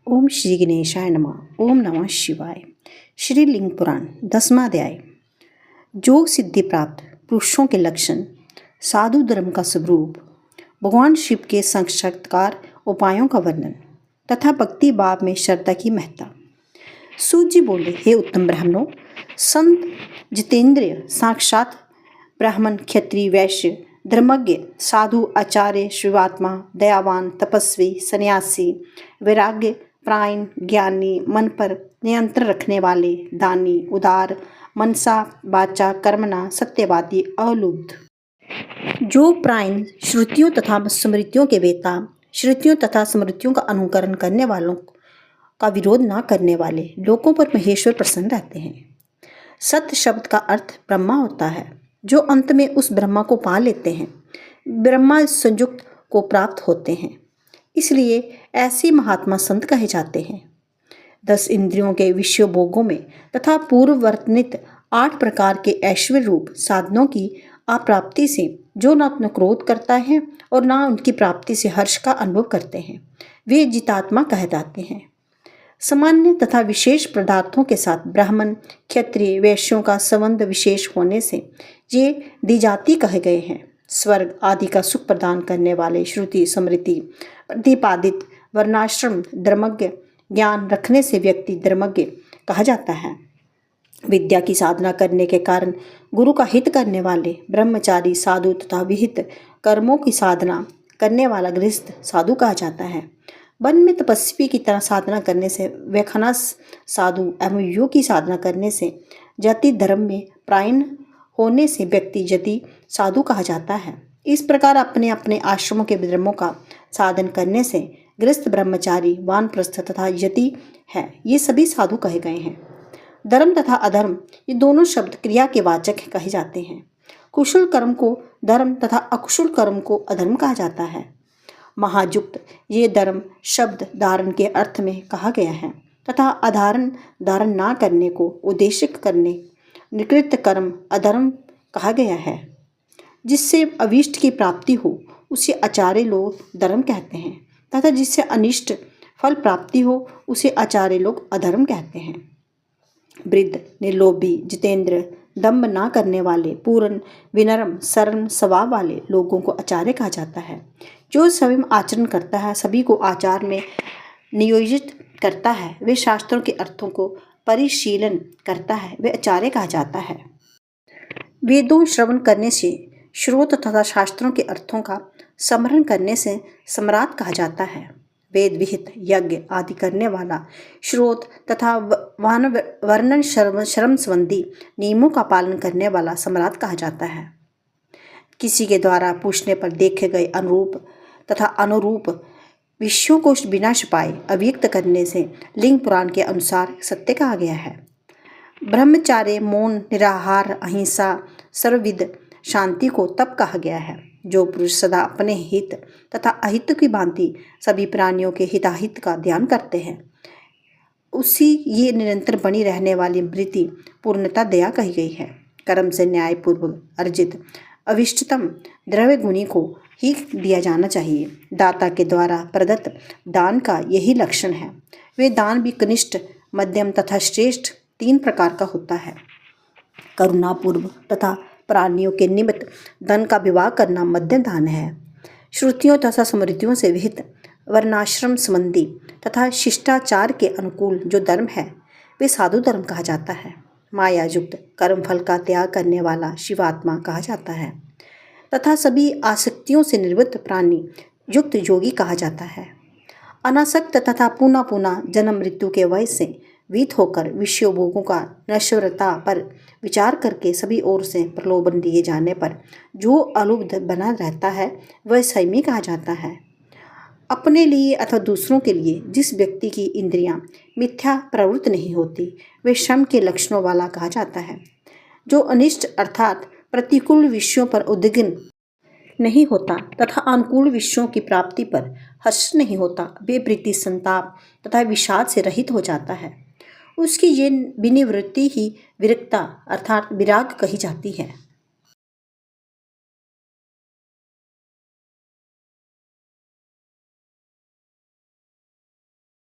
ओम श्री गणेशाय नमः। ओम नमः शिवाय। श्री लिंग पुराण 10वां अध्याय। योग सिद्धि प्राप्त पुरुषों के लक्षण, साधु धर्म का स्वरूप, भगवान शिव के साक्षात्कार उपायों का वर्णन तथा भक्ति भाव में श्रद्धा की महत्ता। सूत जी बोले, हे उत्तम ब्राह्मणों, संत जितेंद्रिय साक्षात ब्राह्मण, क्षत्रिय, वैश्य, धर्मज्ञ, साधु, आचार्य, शिवात्मा, दयावान, तपस्वी, सन्यासी, वैराग्य, प्रायण, ज्ञानी, मन पर नियंत्रण रखने वाले, दानी, उदार, मनसा वाचा कर्मणा, सत्यवादी, अलुब्ध, जो प्रायण, श्रुतियों तथा स्मृतियों के वेता, श्रुतियों तथा स्मृतियों का अनुकरण करने वालों का विरोध न करने वाले, लोगों पर महेश्वर प्रसन्न रहते हैं। सत्य शब्द का अर्थ ब्रह्मा होता है, जो अंत में उस ब्रह्मा को पा लेते हैं, ब्रह्मा संयुक्त को प्राप्त होते हैं। इसलिए ऐसे महात्मा संत कहे जाते हैं। 10 इंद्रियों के विषय भोगों में तथा पूर्व वर्णित 8 प्रकार के ऐश्वर्य रूप साधनों की अप्राप्ति से जो न अपना क्रोध करता है और न उनकी प्राप्ति से हर्ष का अनुभव करते हैं, वे जितात्मा कहे जाते हैं। सामान्य तथा विशेष पदार्थों के साथ ब्राह्मण, क्षत्रिय, वैश्यों का संबंध विशेष होने से ये द्विजाति कहे गए हैं। स्वर्ग आदि का सुख प्रदान करने वाले श्रुति स्मृति प्रतिपादित वर्णाश्रम धर्मज्ञ ज्ञान रखने से व्यक्ति धर्मज्ञ कहा जाता है। विद्या की साधना करने के कारण गुरु का हित करने वाले ब्रह्मचारी साधु तथा विहित कर्मों की साधना करने वाला गृहस्थ साधु कहा जाता है। वन में तपस्वी की तरह साधना करने से वैखनस साधु एवं योग की साधना करने से जाति धर्म में प्रायण होने से व्यक्ति यति साधु कहा जाता है। इस प्रकार अपने अपने आश्रमों के धर्मों का साधन करने से गृहस्थ, ब्रह्मचारी, वानप्रस्थ तथा यति है, ये सभी साधु कहे गए हैं। धर्म तथा अधर्म ये दोनों शब्द क्रिया के वाचक कहे जाते हैं। कुशल कर्म को धर्म तथा अकुशल कर्म को अधर्म कहा जाता है। महायुक्त ये धर्म शब्द धारण के अर्थ में कहा गया है तथा अधारण धारण ना करने को उद्देश्य करने निकृत कर्म अधर्म कहा गया है। जिससे अविष्ट की प्राप्ति हो उसे आचार्य लोग धर्म कहते हैं तथा जिससे अनिष्ट फल प्राप्ति हो उसे आचार्य लोग अधर्म कहते हैं। वृद्ध, निर्लोभी, जितेंद्र, दंभ ना करने वाले, पूर्ण, विनम्र, सरल स्वभाव वाले लोगों को आचार्य कहा जाता है। जो स्वयं आचरण करता है, सभी को आचार में नियोजित करता है, वे शास्त्रों के अर्थों को परिशीलन करता है, वे आचार्य कहा जाता है। वेदों श्रवण करने से, श्रोत तथा शास्त्रों के अर्थों का स्मरण करने से सम्राट कहा जाता है। वेद विहित यज्ञ आदि करने वाला, श्रोत तथा वर्णन श्रम संबंधी नियमों का पालन करने वाला सम्राट कहा जाता है। किसी के द्वारा पूछने पर देखे गए अनुरूप तथा अनुरूप विषयों को बिना छुपाए अभिव्यक्त करने से लिंग पुराण के अनुसार सत्य कहा गया है। ब्रह्मचार्य, मौन, निराहार, अहिंसा, सर्वविध शांति को तप कहा गया है। जो पुरुष सदा अपने हित तथा अहित की भांति सभी प्राणियों के हिताहित का ध्यान करते हैं, उसी ये निरंतर बनी रहने वाली वृत्ति पूर्णता दया कही गई है। कर्म से न्यायपूर्वक अर्जित अविष्टतम द्रव्य गुणी को ही दिया जाना चाहिए। दाता के द्वारा प्रदत्त दान का यही लक्षण है। वे दान भी कनिष्ठ, मध्यम तथा श्रेष्ठ 3 प्रकार का होता है। करुणापूर्व तथा प्राणियों के निमित्त धन का विवाह करना मध्यम दान है। श्रुतियों तथा स्मृतियों से विहित वर्णाश्रम संबंधी तथा शिष्टाचार के अनुकूल जो धर्म है, वे साधु धर्म कहा जाता है। माया युक्त कर्म फल का त्याग करने वाला शिवात्मा कहा जाता है तथा सभी आसक्तियों से निवृत्त प्राणी युक्त योगी कहा जाता है। अनासक्त तथा पुनः पुनः जन्म मृत्यु के वय से वीत होकर विषय भोगों का नश्वरता पर विचार करके सभी ओर से प्रलोभन दिए जाने पर जो अलुब्ध बना रहता है, वह संयमी कहा जाता है। अपने लिए अथवा दूसरों के लिए जिस व्यक्ति की इंद्रियां मिथ्या प्रवृत्त नहीं होती, वे शम के लक्षणों वाला कहा जाता है। जो अनिष्ट अर्थात प्रतिकूल विषयों पर उद्विग्न नहीं होता तथा अनुकूल विषयों की प्राप्ति पर हर्ष नहीं होता, वे प्रीति, संताप तथा विषाद से रहित हो जाता है। उसकी ये विनिवृत्ति ही विरक्ता अर्थात विराग कही जाती है।